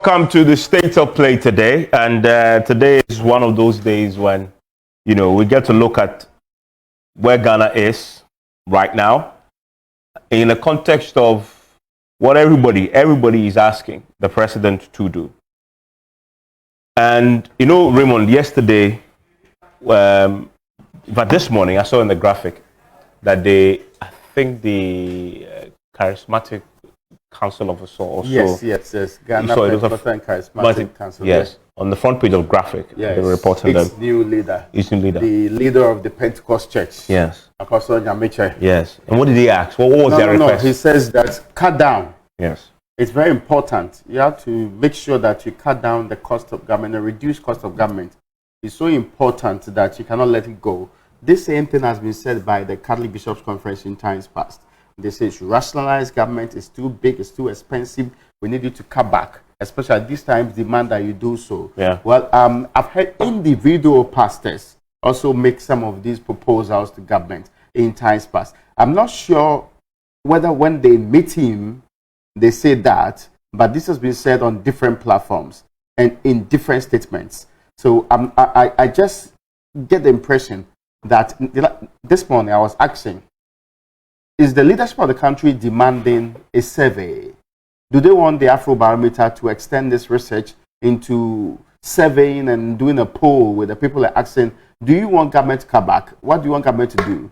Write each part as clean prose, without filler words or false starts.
Welcome to the state of play today, and today is one of those days when we get to look at where Ghana is right now in the context of what everybody is asking the president to do. And Raymond, yesterday, but this morning, I saw in the graphic that I think the charismatic Council of Assault also. Yes. Ghana and Charismatic Council. Yes, on the front page of graphic, they were reporting its new leader. The leader of the Pentecost Church. Yes. Apostle Nyamiche. Yes. And what did he ask? What was their request? He says that cut down. Yes. It's very important. You have to make sure that you cut down the cost of government and reduce cost of government. It's so important that you cannot let it go. This same thing has been said by the Catholic Bishops' Conference in times past. They say it's rationalized government, it's too big, it's too expensive, we need you to cut back, especially at this time, demand that you do so. Yeah. Well, I've heard individual pastors also make some of these proposals to government in times past. I'm not sure whether when they meet him, they say that, but this has been said on different platforms and in different statements. So I just get the impression that this morning I was asking, is the leadership of the country demanding a survey? Do they want the Afrobarometer to extend this research into surveying and doing a poll with the people asking, do you want government to cut back? What do you want government to do?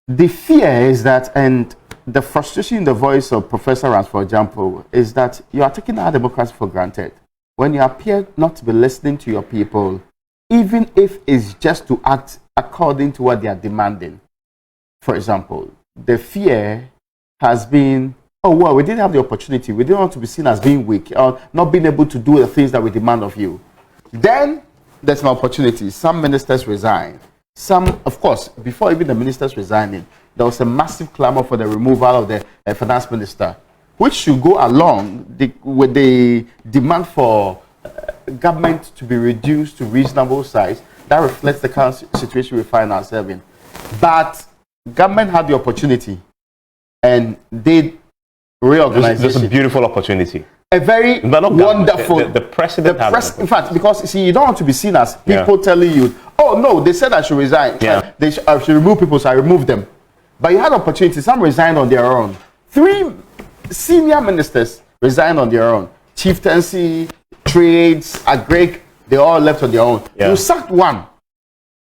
The fear is that, and the frustration in the voice of Professor Rance, for example, is that you are taking our democracy for granted. When you appear not to be listening to your people, even if it's just to act according to what they are demanding. For example, the fear has been, oh, well, we didn't have the opportunity. We didn't want to be seen as being weak or not being able to do the things that we demand of you. Then there's an opportunity. Some ministers resign. Some, of course, before even the ministers resigning, there was a massive clamor for the removal of the finance minister, which should go along with the demand for government to be reduced to reasonable size. That reflects the current situation we find ourselves in. But government had the opportunity and did reorganization. This is a beautiful opportunity. A very wonderful. The president in fact, because see, you don't want to be seen as people telling you, oh no, they said I should resign. Yeah. I should remove people, so I removed them. But you had opportunity. Some resigned on their own. 3 senior ministers resigned on their own. Chieftaincy, trades, agric, they all left on their own. Yeah. You sacked one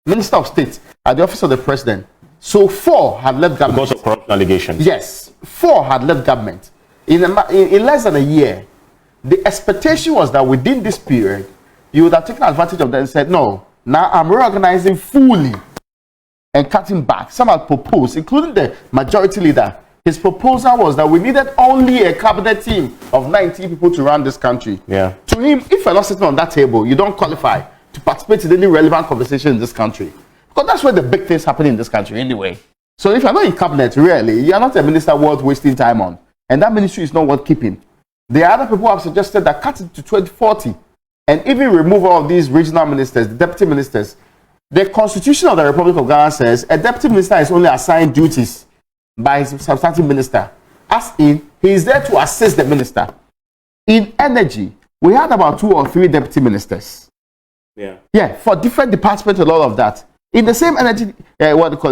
minister of state at the office of the president. So 4 had left government. Because of corruption allegations. Yes, 4 had left government. In less than a year, the expectation was that within this period, you would have taken advantage of that and said, no, now I'm reorganizing fully and cutting back. Some had proposed, including the majority leader. His proposal was that we needed only a cabinet team of 90 people to run this country. Yeah. To him, if you're not sitting on that table, you don't qualify to participate in any relevant conversation in this country. Because that's where the big things happen in this country anyway. So if you're not in cabinet, really, you're not a minister worth wasting time on. And that ministry is not worth keeping. The other people have suggested that cut it to 2040 and even remove all of these regional ministers, the deputy ministers. The Constitution of the Republic of Ghana says a deputy minister is only assigned duties by his substantive minister. As in, he is there to assist the minister. In energy, we had about 2 or 3 deputy ministers. Yeah, for different departments and all of that. In the same energy,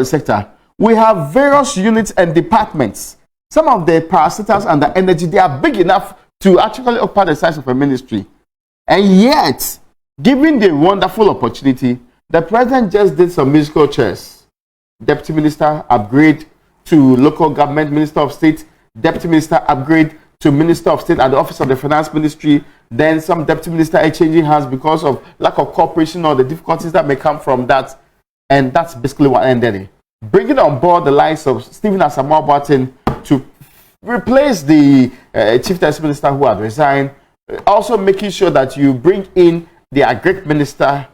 sector, we have various units and departments. Some of the parastatals and the energy, they are big enough to actually occupy the size of a ministry. And yet, given the wonderful opportunity, the president just did some musical chairs. Deputy minister upgrade to local government, minister of state, deputy minister upgrade to minister of state at the office of the finance ministry. Then some deputy minister are changing hands because of lack of cooperation or the difficulties that may come from that. And that's basically what ended it. Bringing on board the likes of Stephen Amoah to replace the chieftaincy minister who had resigned. Also making sure that you bring in the agric minister,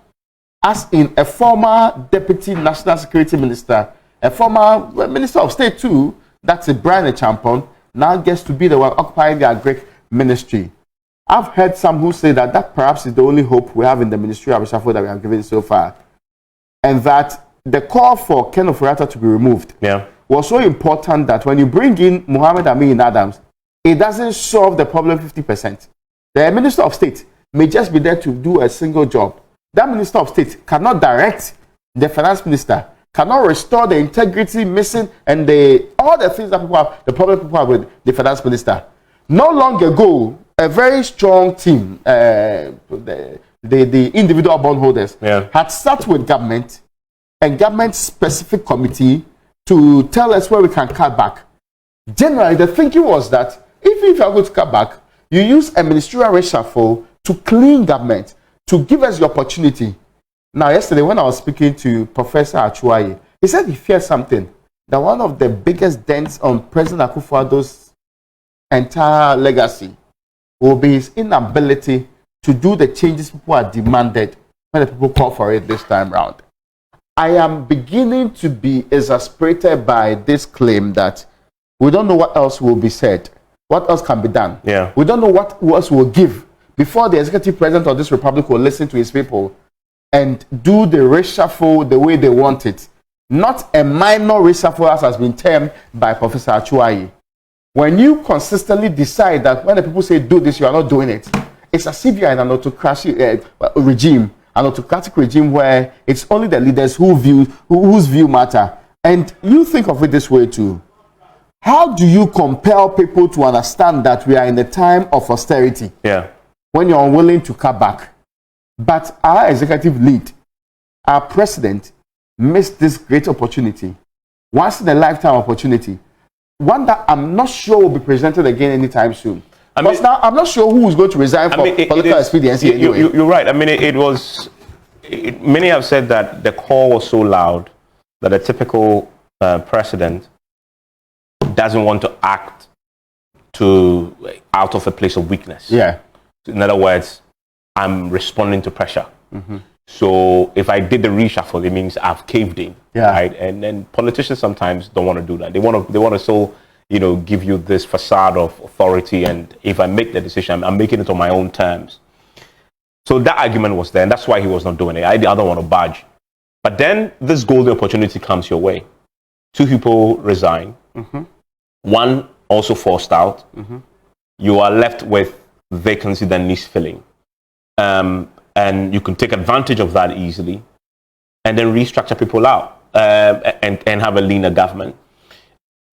as in a former deputy national security minister, a former minister of state too, that's a Brian Champon, now gets to be the one occupying the agric ministry. I've heard some who say that perhaps is the only hope we have in the ministry of reshuffle that we have given so far. And that the call for Ken Ofori-Atta to be removed was so important that when you bring in Mohammed Amin Adams, it doesn't solve the problem 50%. The Minister of State may just be there to do a single job. That Minister of State cannot direct the Finance Minister, cannot restore the integrity missing and all the things that people have, the problem people have with the Finance Minister. Not long ago, a very strong team, the individual bondholders, had sat with government and government-specific committee to tell us where we can cut back. Generally, the thinking was that if you are going to cut back, you use a ministerial reshuffle to clean government, to give us the opportunity. Now, yesterday, when I was speaking to Professor Acquah, he said he feared something, that one of the biggest dents on President Akufo-Addo's entire legacy will be his inability to do the changes people are demanded when the people call for it this time round. I am beginning to be exasperated by this claim that we don't know what else will be said, what else can be done. Yeah. We don't know what else will give before the executive president of this republic will listen to his people and do the reshuffle the way they want it. Not a minor reshuffle as has been termed by Professor Acquah. When you consistently decide that when the people say do this, you are not doing it, it's as if you are in an autocratic regime, an autocratic regime where it's only the leaders whose view matter. And you think of it this way too. How do you compel people to understand that we are in a time of austerity? Yeah. When you're unwilling to cut back. But our executive lead, our president, missed this great opportunity. Once in a lifetime opportunity. One that I'm not sure will be presented again anytime soon. Because now I'm not sure who is going to resign for political expediency anyway. You're right. I mean, many have said that the call was so loud that a typical president doesn't want to act out of a place of weakness. Yeah. In other words, I'm responding to pressure. So if I did the reshuffle, it means I've caved in. Yeah. Right. And then politicians sometimes don't want to do that. They want to so give you this facade of authority, and if I make the decision, I'm making it on my own terms. So that argument was there, and that's why he was not doing it. I don't want to budge. But then this golden opportunity comes your way. 2 people resign. One also forced out. You are left with vacancy that needs filling. And you can take advantage of that easily and then restructure people out and have a leaner government.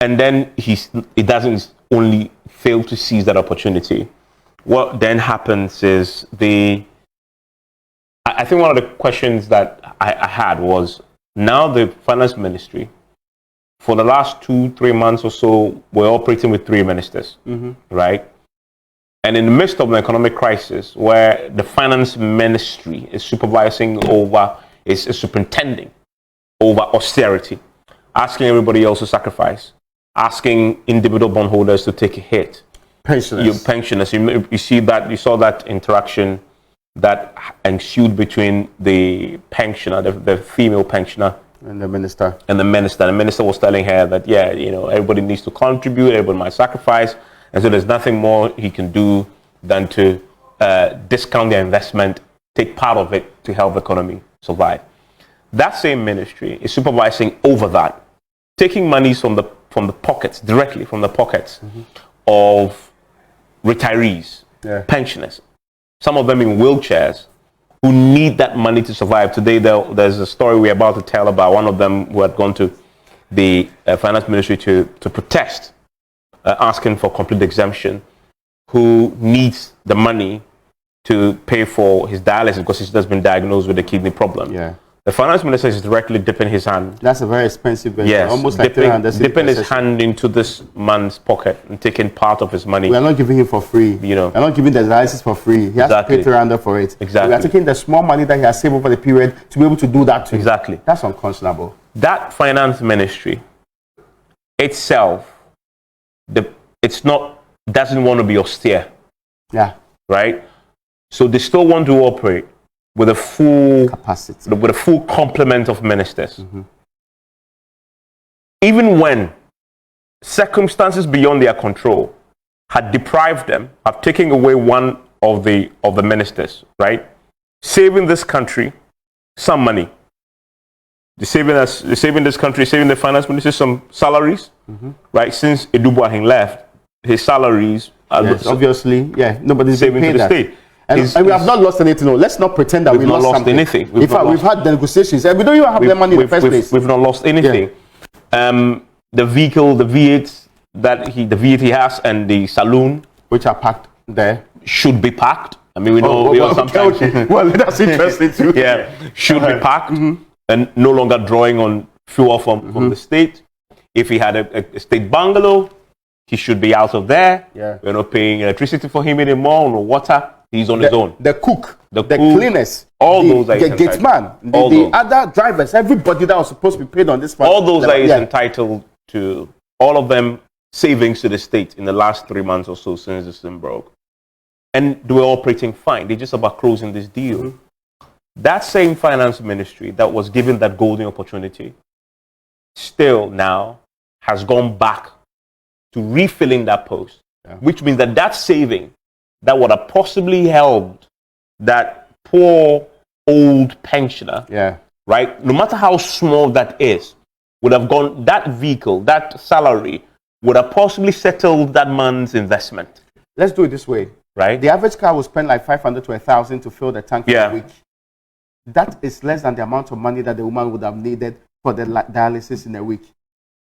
And then he doesn't only fail to seize that opportunity. What then happens is I think one of the questions that I had was, now the finance ministry, for the last 2-3 months or so, we're operating with 3 ministers, right? And in the midst of the economic crisis, where the finance ministry is is superintending over austerity, asking everybody else to sacrifice, asking individual bondholders to take a hit. Pensioners. You saw that interaction that ensued between the pensioner, the female pensioner, and the minister. The minister was telling her that, everybody needs to contribute, everybody might sacrifice. And so there's nothing more he can do than to discount their investment, take part of it to help the economy survive. That same ministry is supervising over that, taking monies from the pockets, directly from the pockets of retirees, pensioners, some of them in wheelchairs, who need that money to survive. Today, there's a story we're about to tell about one of them who had gone to the finance ministry to protest, asking for complete exemption, who needs the money to pay for his dialysis because he's just been diagnosed with a kidney problem. The finance minister is directly dipping his hand. That's a very expensive venture. Yes, almost like dipping his hand into this man's pocket and taking part of his money. We are not giving him for free. We're not giving the dialysis for free. He has to pay $300 for it. Exactly. We are taking the small money that he has saved over the period to be able to do that too. Exactly. That's unconscionable. That finance ministry itself, doesn't want to be austere. Right? So they still want to operate with a full capacity, with a full complement of ministers. Even when circumstances beyond their control had deprived them, have taken away one of the ministers, right? Saving this country some money. They're saving this country, saving the finance minister some salaries, right? Since Edubuahin left, his salaries are Yes, obviously, yeah, nobody's saving paying to the that. state. And we have not lost anything. No, let's not pretend that We've we not lost something. anything. In fact, we've had negotiations, and we don't even have the money in the first place. We've not lost anything. The vehicle, the V8 the V8 he has, and the saloon, which are packed there, should be packed. I mean, we know sometimes. Okay. Well, that's interesting too. Yeah, should be packed and no longer drawing on fuel from the state. If he had a state bungalow, he should be out of there. Yeah. We're not paying electricity for him anymore, no water. He's on his own. The cook, the cook, cleaners, those the gate man, the other drivers, everybody that was supposed to be paid on this one. All those that is entitled to, all of them savings to the state in the last 3 months or so since this thing broke. And they were operating fine. They're just about closing this deal. That same finance ministry that was given that golden opportunity still now has gone back to refilling that post, which means that saving that would have possibly helped that poor old pensioner, right? No matter how small that is, would have gone, that vehicle, that salary would have possibly settled that man's investment. Let's do it this way. Right? The average car will spend like 500 to 1,000 to fill the tank for a week. That is less than the amount of money that the woman would have needed for the dialysis in a week.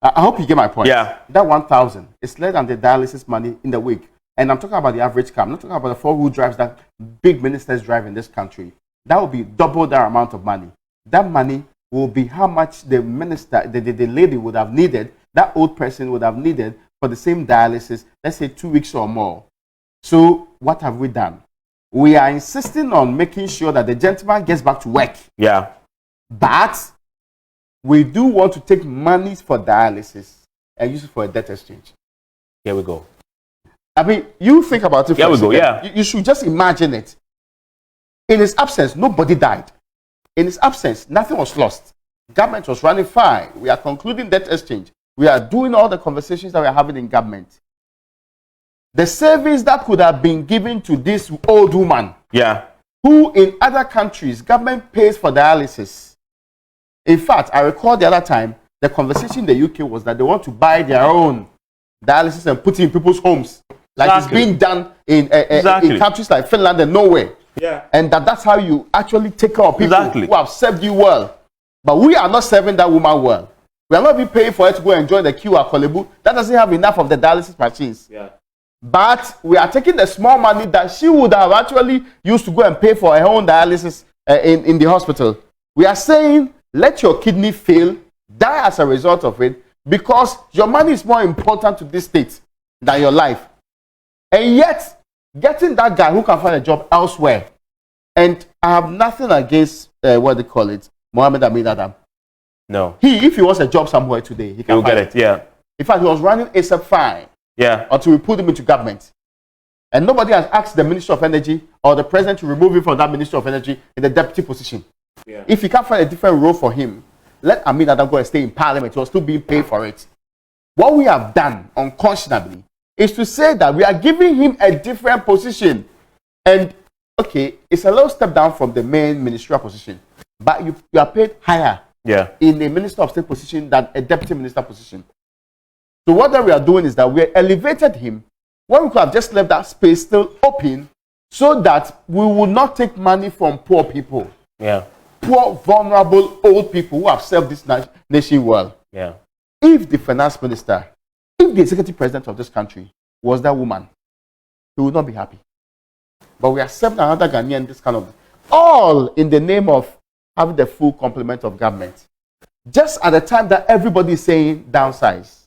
I hope you get my point. Yeah. That 1,000 is less than the dialysis money in the week. And I'm talking about the average car. I'm not talking about the four-wheel drives that big ministers drive in this country. That will be double that amount of money. That money will be how much the minister, the lady would have needed, that old person would have needed for the same dialysis, let's say 2 weeks or more. So what have we done? We are insisting on making sure that the gentleman gets back to work. Yeah. But we do want to take money for dialysis and use it for a debt exchange. Here we go. I mean, you think about it. Here we go, yeah. You should just imagine it. In his absence, nobody died. In his absence, nothing was lost. Government was running fine. We are concluding debt exchange. We are doing all the conversations that we are having in government. The savings that could have been given to this old woman, who in other countries, government pays for dialysis. In fact, I recall the other time, the conversation in the UK was that they want to buy their own dialysis and put it in people's homes. Like it's being done in countries like Finland and Norway. Yeah. And that's how you actually take care of people who have served you well. But we are not serving that woman well. We are not even paying for her to go enjoy the queue at Kolebu. That doesn't have enough of the dialysis machines. Yeah. But we are taking the small money that she would have actually used to go and pay for her own dialysis in the hospital. We are saying, let your kidney fail, die as a result of it, because your money is more important to this state than your life. And yet, getting that guy who can find a job elsewhere, and I have nothing against, what they call it, Mohammed Amin Adam. No. If he wants a job somewhere today, he can get it, yeah. In fact, he was running ASAP fine. Yeah. Until we put him into government. And nobody has asked the Minister of Energy or the President to remove him from that Minister of Energy in the deputy position. Yeah. If he can't find a different role for him, let Amin Adam go and stay in Parliament. He was still being paid for it. What we have done unconscionably is to say that we are giving him a different position. And, okay, it's a little step down from the main ministerial position. But you are paid higher in a Minister of State position than a Deputy Minister position. So what that we are doing is that we elevated him when we could have just left that space still open so that we will not take money from poor people. Yeah. Poor, vulnerable, old people who have served this nation well. Yeah. If the finance minister, if the executive president of this country was that woman, he would not be happy. But we accept another Ghanaian, this kind of, all in the name of having the full complement of government. Just at the time that everybody is saying downsize.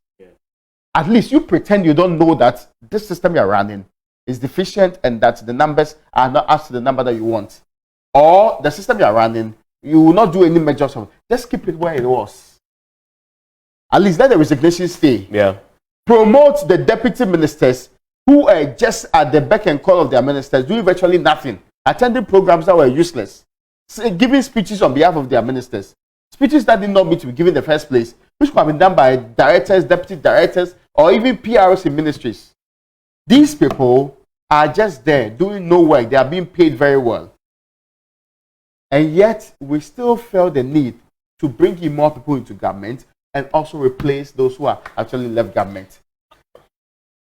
At least you pretend you don't know that this system you're running is deficient and that the numbers are not up to the number that you want. Or the system you're running, you will not do any measures of it. Just keep it where it was. At least let the resignation stay. Yeah. Promote the deputy ministers who are just at the beck and call of their ministers, doing virtually nothing, attending programs that were useless, giving speeches on behalf of their ministers, speeches that did not need to be given in the first place, which could have been done by directors, deputy directors, or even PRs in ministries. These people are just there doing no work. They are being paid very well. And yet, we still felt the need to bring in more people into government and also replace those who are actually left government.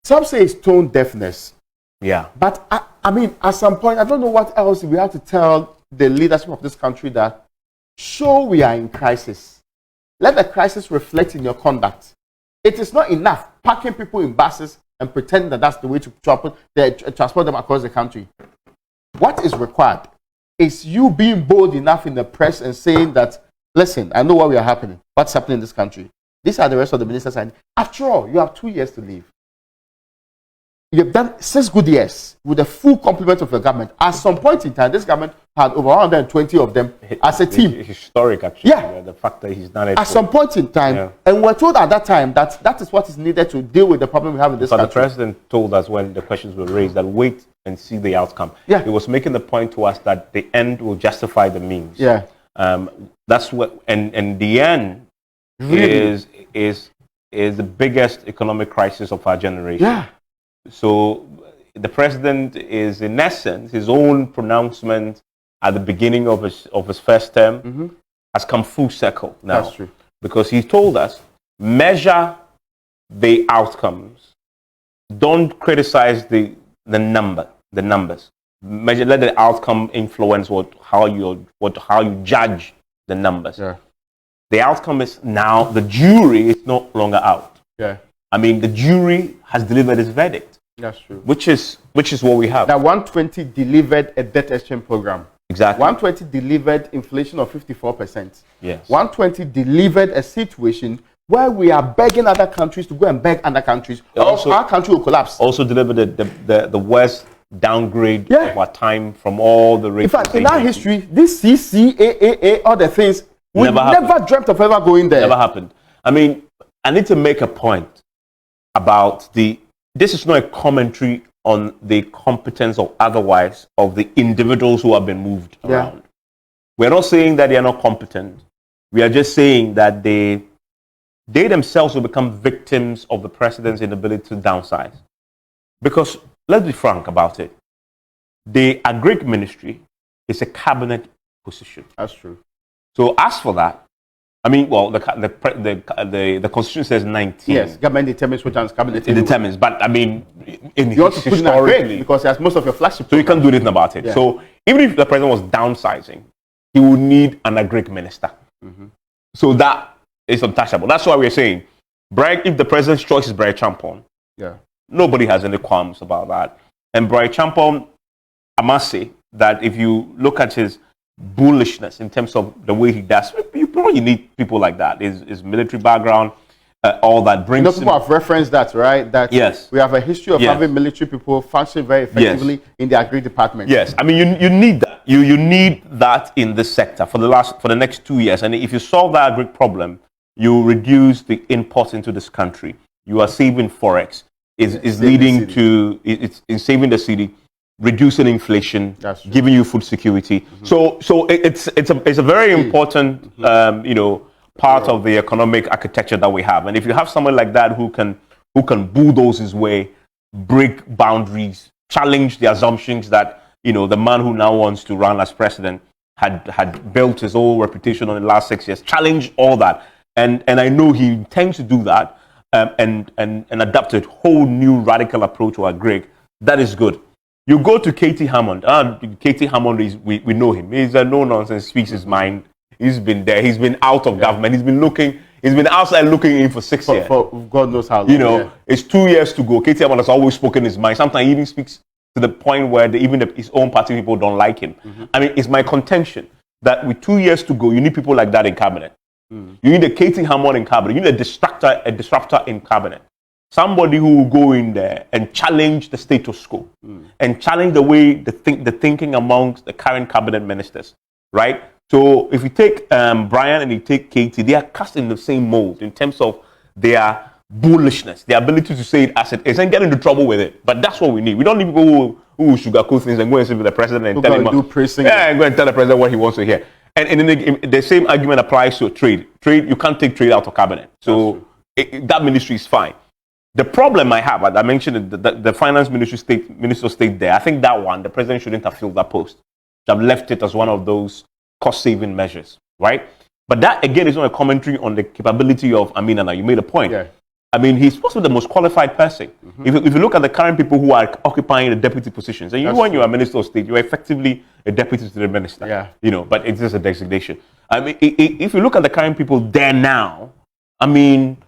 Some say it's tone deafness. Yeah. But I mean, at some point, I don't know what else we have to tell the leadership of this country that show we are in crisis. Let the crisis reflect in your conduct. It is not enough packing people in buses and pretending that that's the way to transport them across the country. What is required is you being bold enough in the press and saying that, listen, I know what we are happening. What's happening in this country? These are the rest of the ministers. After all, you have 2 years to leave. You've done 6 good years with the full complement of your government. At some point in time, this government had over 120 of them as a team. It's historic, actually. Yeah. The fact that he's done it. At some point in time, and we're told at that time that that is what is needed to deal with the problem we have in this country. But the president told us when the questions were raised that wait and see the outcome. Yeah. He was making the point to us that the end will justify the means. Yeah. That's what, and the end really is the biggest economic crisis of our generation. Yeah. So the president is, in essence, his own pronouncement at the beginning of his first term has come full circle now. That's true. Because he told us, measure the outcomes. Don't criticize the numbers. Measure, let the outcome influence how you judge the numbers. Yeah. The outcome is now the jury is no longer out. Yeah. I mean, the jury has delivered its verdict. That's true. Which is what we have. That 120 delivered a debt exchange program. Exactly. 120 delivered inflation of 54%. Yes. 120 delivered a situation where we are begging other countries to go and beg other countries, or our country will collapse. Also delivered the worst downgrade of our time from all the rates. In fact, in our history, this CCAA, all the things, we never dreamt of ever going there. Never happened. I mean, I need to make a point about this is not a commentary on the competence or otherwise of the individuals who have been moved around. We're not saying that they are not competent. We are just saying that they themselves will become victims of the president's inability to downsize. Because let's be frank about it. The Agric ministry is a cabinet position. That's true. So as for that, I mean, well, the Constitution says 19. Yes, government determines which one's cabinet. It determines, but I mean, you have to put in Agric because there's most of your flagship. So you can't do anything about it. Yeah. So even if the president was downsizing, he would need an Agric minister. So that is untouchable. That's why we're saying, if the president's choice is Brian Champon, nobody has any qualms about that. And Brian Champon, I must say that if you look at his bullishness in terms of the way he does, you probably need people like that. His military background, all that brings. People have referenced that, right? That we have a history of having military people function very effectively in the agri department. Yes, I mean you need that. You need that in this sector for the next 2 years. And if you solve that agri problem, you reduce the imports into this country. You are saving forex. Is leading to it's saving the city. Reducing inflation, giving you food security. So it's a very important part of the economic architecture that we have. And if you have someone like that who can bulldoze his way, break boundaries, challenge the assumptions that the man who now wants to run as president had built his whole reputation on the last 6 years, challenge all that, and I know he intends to do that and adapt a whole new radical approach to agri. That is good. You go to Katie Hammond. Katie Hammond, we know him. He's a no-nonsense, speaks his mind. He's been there. He's been out of government. He's been outside looking in for 6 years. For God knows how long. It's 2 years to go. Katie Hammond has always spoken his mind. Sometimes he even speaks to the point where his own party people don't like him. I mean, it's my contention that with 2 years to go, you need people like that in cabinet. You need a Katie Hammond in cabinet. You need a disruptor in cabinet. Somebody who will go in there and challenge the status quo and challenge the way the thinking amongst the current cabinet ministers, right? So if you take Brian and you take Katie, they are cast in the same mold in terms of their bullishness, their ability to say it as it is and get into trouble with it. But that's what we need. We don't need people who sugarcoat things and go and sit with the president and tell him, and go and tell the president what he wants to hear. And in the same argument applies to trade. Trade, you can't take trade out of cabinet. So that ministry is fine. The problem I have, as I mentioned, the finance minister stayed there. I think that one, the president shouldn't have filled that post. Should have left it as one of those cost-saving measures, right? But that, again, is not a commentary on the capability of Aminana. You made a point. I mean, he's supposed to be the most qualified person. If you look at the current people who are occupying the deputy positions, and when you're a minister of state, you're effectively a deputy to the minister. Yeah. You know, but it's just a designation. I mean, if you look at the current people there now, I mean,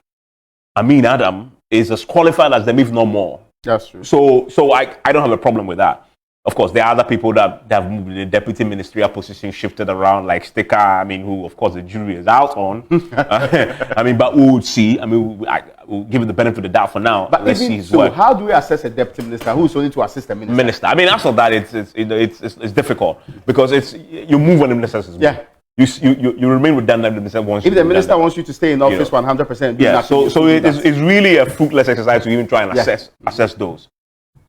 Adam is as qualified as them, if not more. That's true. So I don't have a problem with that. Of course, there are other people that have moved in the deputy ministerial position, shifted around, like Sticker. I mean, who, of course, the jury is out on. I mean, but we would see. I mean, we'll give it the benefit of the doubt for now. But let's see his so, work. how do we assess a deputy minister who's only to assist the minister? I mean, after that, it's difficult because you move when the minister says move. Yeah. You remain with them. The minister wants. If the minister wants you to stay in office 100%, yeah. So it's really a fruitless exercise to even try and assess those.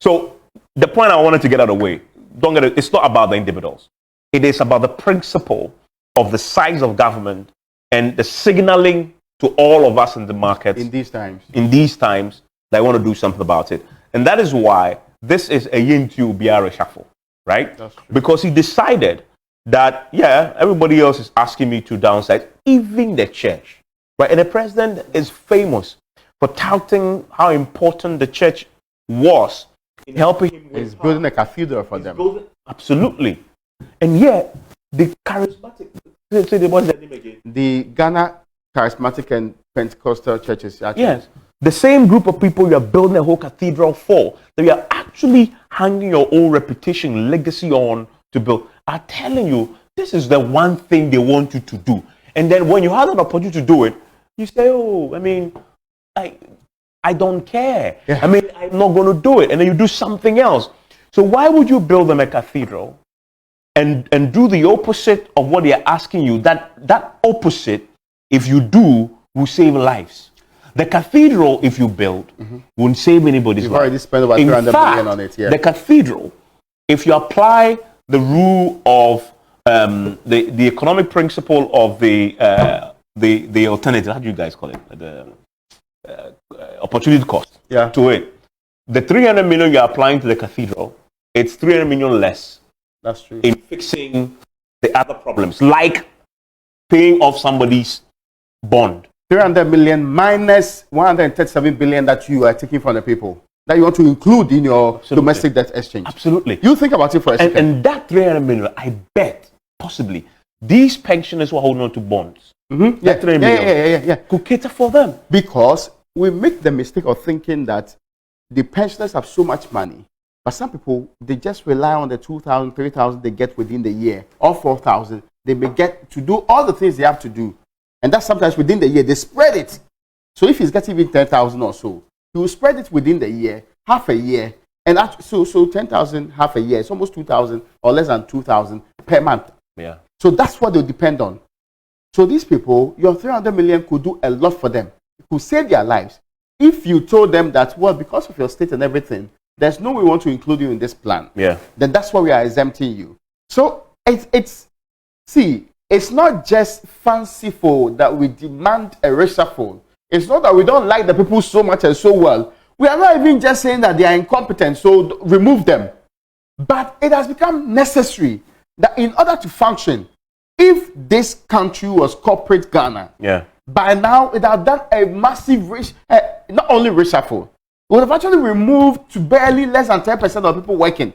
So the point I wanted to get out of the way, don't get it. It's not about the individuals. It is about the principle of the size of government and the signaling to all of us in the market in these times that I want to do something about it. And that is why this is a Y3n obiaa reshuffle, right? That's true. Because he decided that, everybody else is asking me to downsize, even the church, right? And the president is famous for touting how important the church was in helping him. He's building a cathedral for them. Absolutely. And yet, the charismatic, say what's their name again? The Ghana Charismatic and Pentecostal churches. Actually. Yes. The same group of people you are building a whole cathedral for, that you are actually hanging your own reputation, legacy on to build, are telling you this is the one thing they want you to do. And then when you have an opportunity to do it, you say, oh, I mean, I don't care. Yeah. I mean, I'm not going to do it. And then you do something else. So why would you build them a cathedral and do the opposite of what they are asking you? That opposite, if you do, will save lives. The cathedral, if you build, won't save anybody's life. You've already spent about 300 million on it. Yeah. The cathedral, if you apply the rule of the economic principle of the alternative, how do you guys call it? The opportunity cost to it. The 300 million you're applying to the cathedral, it's 300 million less. That's true. In fixing the other problems, like paying off somebody's bond. 300 million minus 137 billion that you are taking from the people, that you want to include in your domestic debt exchange. Absolutely. You think about it for a second. And that 300 million, I bet, possibly, these pensioners who are holding on to bonds, that 300 million could cater for them. Because we make the mistake of thinking that the pensioners have so much money, but some people, they just rely on the 2,000, 3,000 they get within the year, or 4,000. They may get to do all the things they have to do. And that's sometimes within the year, they spread it. So if he's getting even 10,000 or so, he will spread it within the year, half a year. And so 10,000, half a year, it's almost 2,000 or less than 2,000 per month. Yeah. So that's what they'll depend on. So these people, your 300 million could do a lot for them. It could save their lives. If you told them that, well, because of your state and everything, there's no way we want to include you in this plan. Yeah. Then that's why we are exempting you. So it's not just fanciful that we demand a reshuffle. It's not that we don't like the people so much and so well. We are not even just saying that they are incompetent, so remove them. But it has become necessary that in order to function, if this country was corporate Ghana, by now it had done a massive not only reshuffle, it would have actually removed to barely less than 10% of people working.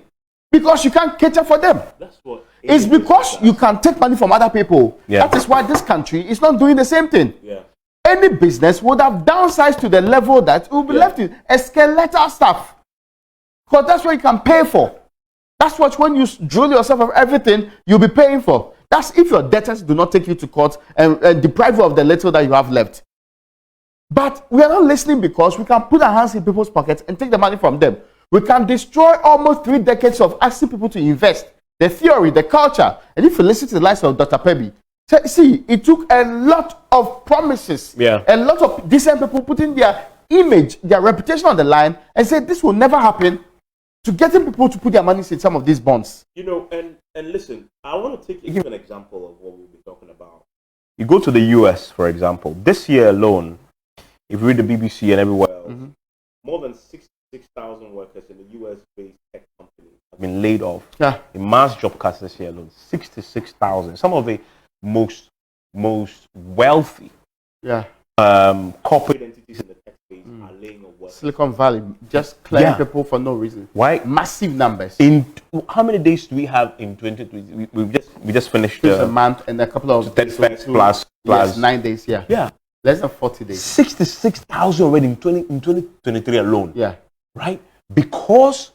Because you can't cater for them. That's what it's because you can take money from other people. Yeah. That is why this country is not doing the same thing. Yeah. Any business would have downsized to the level that it will be left with a skeletal staff. Because that's what you can pay for. That's what when you drill yourself of everything, you'll be paying for. That's if your debtors do not take you to court and deprive you of the little that you have left. But we are not listening because we can put our hands in people's pockets and take the money from them. We can destroy almost 3 decades of asking people to invest, the theory, the culture. And if you listen to the likes of Dr. Pebi, see, it took a lot of promises, a lot of decent people putting their image, their reputation on the line and said this will never happen, to getting people to put their money in some of these bonds. You know, and listen, I want to give an example of what we'll be talking about. You go to the US, for example. This year alone, if you read the BBC and everywhere else, more than 66,000 workers in the US-based tech companies have been laid off. Yeah. In mass job cuts this year alone, 66,000. Some of the most wealthy corporate entities in the tech space laying of workers. Silicon Valley, just clearing people for no reason. Why? Massive numbers. In how many days do we have in 2020? We just finished a month and a couple of days. Plus yes, 9 days. Yeah. Yeah. Less than 40 days. 66,000 already in 2023 alone. Yeah. Right? Because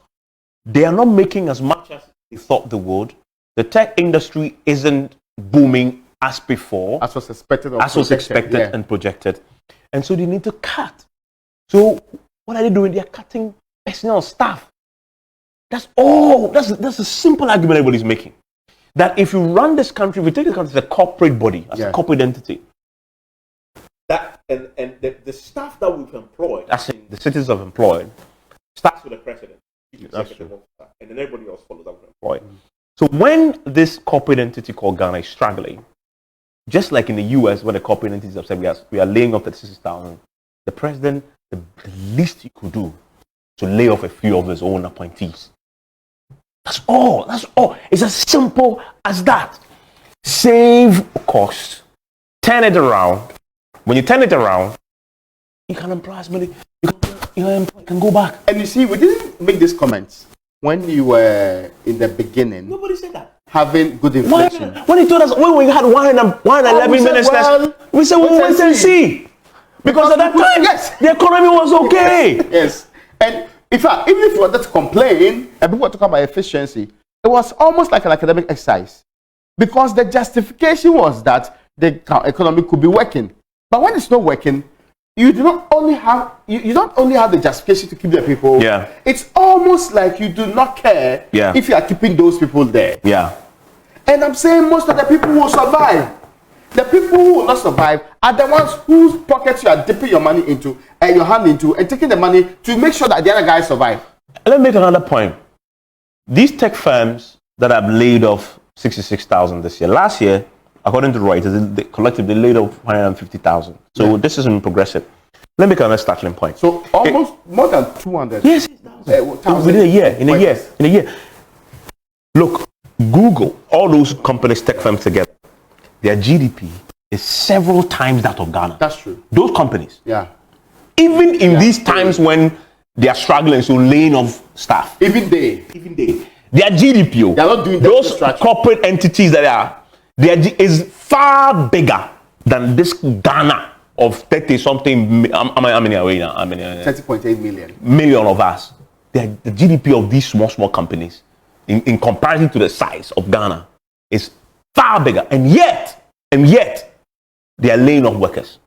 they are not making as much as they thought they would. The tech industry isn't booming as before. As was expected. And projected. And so they need to cut. So what are they doing? They are cutting personnel staff. That's all. That's a simple argument everybody's making. That if you run this country, if you take the country as a corporate body, as a corporate entity, that and the staff that we've employed, as in the citizens have employed, starts with the president, and then everybody else follows that with employed. So when this corporate entity called Ghana is struggling, just like in the US, when the corporate entities have said we are laying off 36,000, the president, the least he could do to lay off a few of his own appointees. That's all. That's all. It's as simple as that. Save costs, turn it around. When you turn it around, you can employ as many. You can go back. And you see, we didn't make these comments when you were in the beginning. Nobody said that. Having good inflation. When he told us when we had one and 11 ministers, we said we'll wait and see. Because at that time, the economy was okay. Yes. And in fact, even if you wanted to complain and people were talking about efficiency, it was almost like an academic exercise. Because the justification was that the economy could be working. But when it's not working, you do not only have you don't only have the justification to keep the people. Yeah. It's almost like you do not care if you are keeping those people there. Yeah. And I'm saying most of the people will survive. The people who will not survive are the ones whose pockets you are dipping your money into and your hand into and taking the money to make sure that the other guys survive. Let me make another point. These tech firms that have laid off 66,000 this year. Last year, according to Reuters, they collectively laid off 150,000. So this isn't progressive. Let me make another startling point. So almost more than 200. Yes, within a year. In a year. Look, Google, all those companies, tech firms together, their GDP is several times that of Ghana. That's true. Those companies. Yeah. Even in these times when they are struggling, so laying off staff. Even they. Their GDP, they are not doing those corporate entities that are, is far bigger than this Ghana of 30 something. How many are we now? 30.8 million. Million of us. The GDP of these small companies, in comparison to the size of Ghana, is far bigger. And yet, they are laying off workers.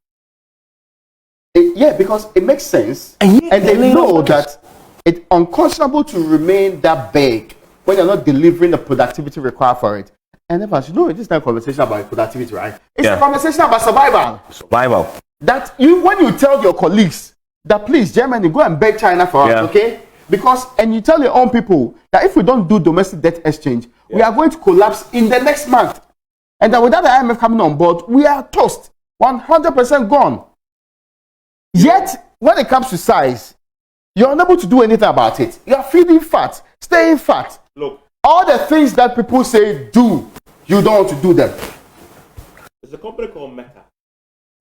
Because it makes sense. And they know that it's unconscionable to remain that big when you're not delivering the productivity required for it. And Evans, this is not a conversation about productivity, right? It's a conversation about survival. That when you tell your colleagues that please, Germany, go and beg China for us, okay? And you tell your own people that if we don't do domestic debt exchange, we are going to collapse in the next month. And that without the IMF coming on board, we are toast, 100% gone. Yet, when it comes to size, you're unable to do anything about it. You are feeding fat, staying fat. Look, all the things that people say do, you don't want to do them. There's a company called Meta.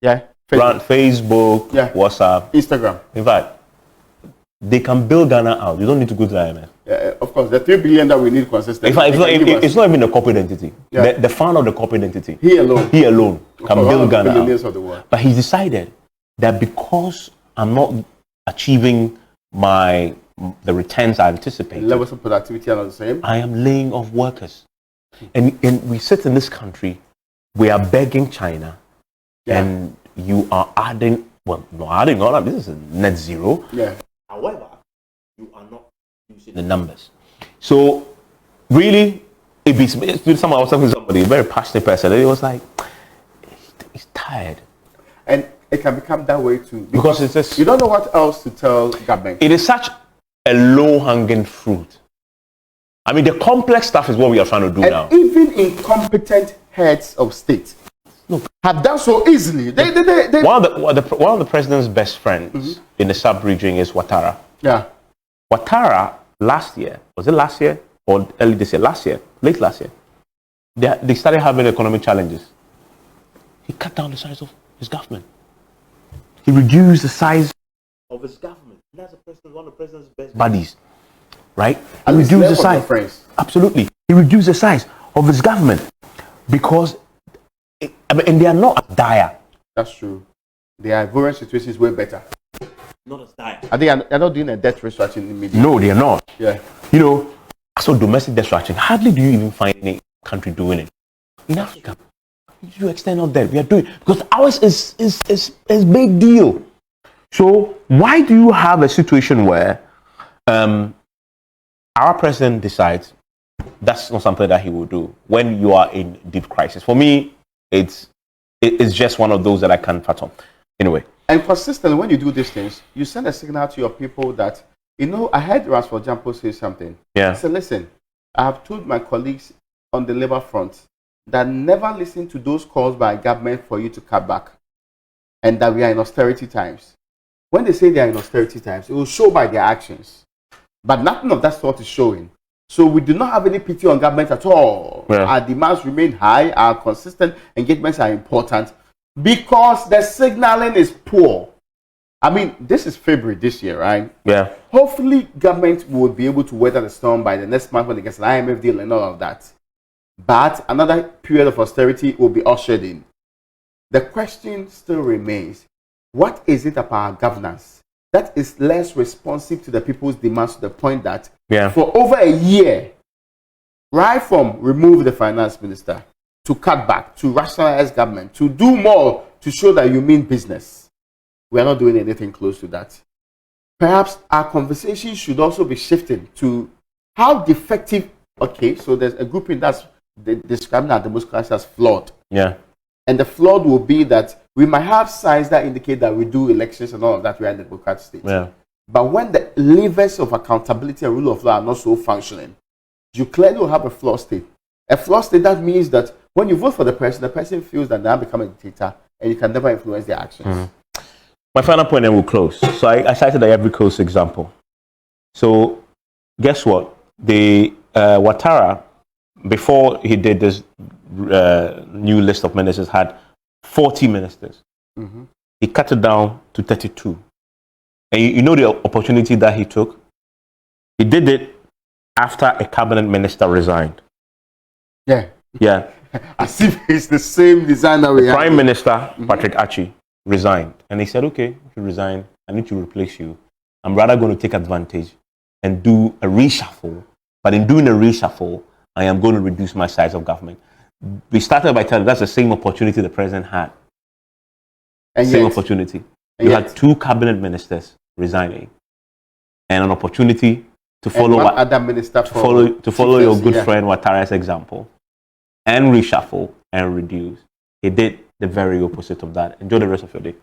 Yeah. Facebook, WhatsApp, Instagram. In fact, they can build Ghana out. You don't need to go to the IMF. Of course, the 3 billion that we need consistently. In fact, it's not even a corporate entity. The founder of the corporate entity, he alone can build Ghana out. Of the world. But he decided that because I'm not achieving the returns I anticipate, levels of productivity are not the same. I am laying off workers. And we sit in this country, we are begging China, and you are adding, this is a net zero. Yeah. However, you are not using the numbers. So, really, someone I was talking to somebody, a very passionate person, and he was like, he's tired. And it can become that way too. Because it's just, you don't know what else to tell government. It is such a low-hanging fruit. I mean, the complex stuff is what we are trying to do now. Even incompetent heads of state have done so easily. One of the president's best friends in the sub-region is Ouattara. Yeah. Ouattara last year, was it last year or early this year? Late last year, they started having economic challenges. He cut down the size of his government. He reduced the size of his government. And that's one of the president's best buddies, right? He And reduced the size. friends. Absolutely. He reduced the size of his government because, and they are not as dire. That's true. Their various situations way better. Not as dire. I think they're not doing a debt restructuring in the media. No, they are not. Yeah. You know, so domestic debt restructuring, hardly do you even find any country doing it. In Africa, you extend our debt. We are doing it because ours is big deal. So why do you have a situation where our president decides that's not something that he will do when you are in deep crisis? For me, it's just one of those that I can't fathom. Anyway. And consistently, when you do these things, you send a signal to your people that, you know, I heard Ras for example say something. Yeah. He said, listen, I have told my colleagues on the labor front that never listen to those calls by government for you to cut back and that we are in austerity times. When they say they are in austerity times, it will show by their actions. But nothing of that sort is showing. So we do not have any pity on government at all. Yeah. Our demands remain high. Our consistent engagements are important because the signaling is poor. I mean, this is February this year, right? Yeah. Hopefully, government will be able to weather the storm by the next month when it gets an IMF deal and all of that. But another period of austerity will be ushered in. The question still remains, what is it about our governance that is less responsive to the people's demands to the point that for over a year, right from remove the finance minister, to cut back, to rationalize government, to do more to show that you mean business, we are not doing anything close to that. Perhaps our conversation should also be shifting to how defective, okay, so there's a grouping that's describing our democracy as flawed. Yeah. And the flawed will be that we might have signs that indicate that we do elections and all of that, we are in the democratic state. Yeah. But when the levers of accountability and rule of law are not so functioning, you clearly will have a flawed state. A flawed state, that means that when you vote for the person feels that they have become a dictator and you can never influence their actions. Mm-hmm. My final point, and we'll close. So I cited the Ivory Coast example. So guess what? The Ouattara, before he did this new list of ministers, had 40 ministers. Mm-hmm. He cut it down to 32. And you know the opportunity that he took? He did it after a cabinet minister resigned. Yeah. Yeah. As if it's the same designer we have. Prime Minister Patrick Acquah resigned. And he said, okay, if you resign, I need to replace you. I'm rather going to take advantage and do a reshuffle. But in doing a reshuffle, I am going to reduce my size of government. We started by telling that's the same opportunity the president had. And same yet, opportunity. You had two cabinet ministers resigning, and an opportunity to follow other minister to follow your good friend Ouattara's example, and reshuffle and reduce. He did the very opposite of that. Enjoy the rest of your day.